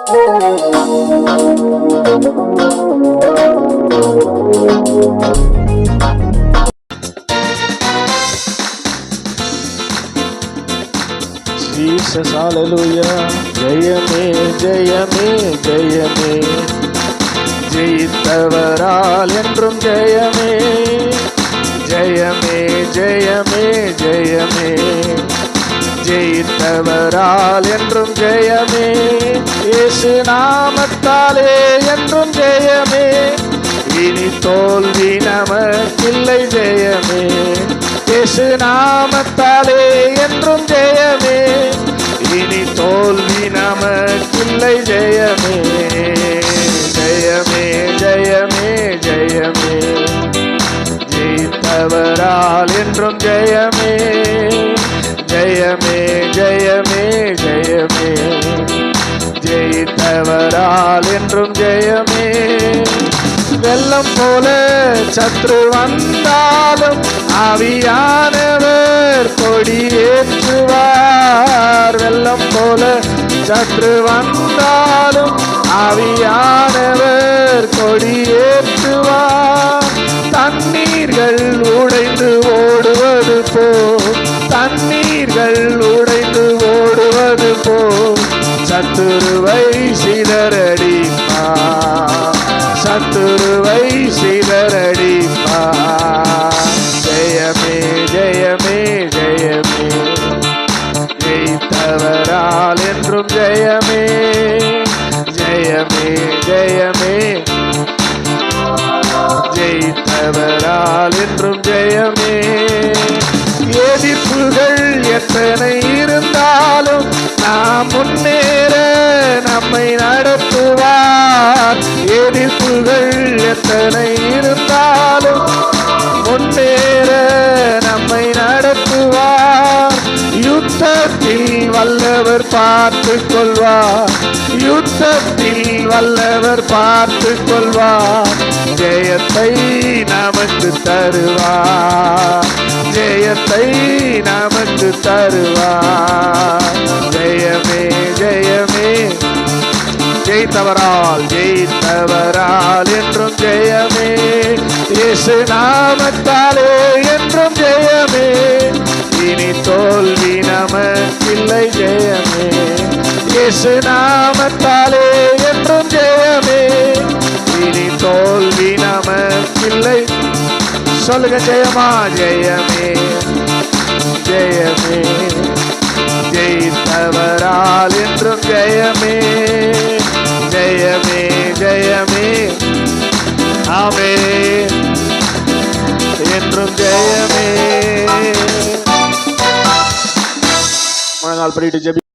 Jesus, hallelujah. ஜெயமே ஜெயமே ஜெயமே, ஜெயித்தவரால் என்றும் ஜெயமே. ஜெயமே ஜெயமே ஜெயமே, ஜெயித்தவரால் என்றும் ஜெயமே. இயேசு நாமத்தாலே என்றும் ஜெயமே. இனி தோல்வி நமக்கில்லை ஜெயமே. இயேசு நாமத்தாலே என்றும் ஜெயமே. இனி தோல்வி நமக்கில்லை ஜெயமே. ஜெயமே ஜெயமே ஜெயமே, ஜெயித்தவரால் என்றும் ஜெயமே. ஜெயமே ஜெயமே ஜெயமே, ஜெயித்தவரால் என்றும் ஜெயமே. வெள்ளம் போல சத்ரு வந்தாலும் ஆவியானவர் கொடியேற்றுவார். வெள்ளம் போல சத்ரு வந்தாலும் ஆவியானவர் கொடியேற்றுவார். தண்ணீர்கள் உடைந்து ஓடுவது போல், தண்ணீர்கள் உடைந்து ஓடுவது போல் சத்துருவை சிதறடிப்பார். சத்துருவை சிதறடிப்பார். ஜெயமே ஜெயமே ஜெயமே, ஜெயித்தவரால் என்றும் ஜெயமே. ஜெயமே ஜெயமே, ஜெயித்தவரால் என்றும் ஜெயமே. எதிர்ப்புகள் எத்தனை இருந்தாலும் நாம் முன்னேற நம்மை நடத்துவார். எதிர்ப்புகள் எத்தனை இருந்தாலும் முன்னேற நம்மை நடத்துவார். யுத்தத்தில் வல்லவர் பார்த்து கொள்வார். யுத்தத்தில் வல்லவர் பார்த்து கொள்வார். ஜெயத்தை நமக்கு தருவார். ஜெயத்தை நமக்கு தருவார். ஜெயமே ஜெயமே, ஜெயித்தவரால் ஜெயித்தவரால் என்றும் ஜெயமே. இயேசு நாமத்தாலே என்றும் ஜெயமே. இனி தோல்வி நமக்கில்லை ஜெயமே. இயேசு நாமத்தாலே என்றும் ஜெயமே. இனி தோல்வி நமக்கில்லை. சொல்லுங்க ஜெயமா. ஜெயமே ஜெயமே, ஜெயித்தவரால் என்றும் ஜெயமே. ஜெயமே ஜெயமே, ஆமென், என்றும் ஜெயமே. முழங்கால் படிட்டு ஜெபி.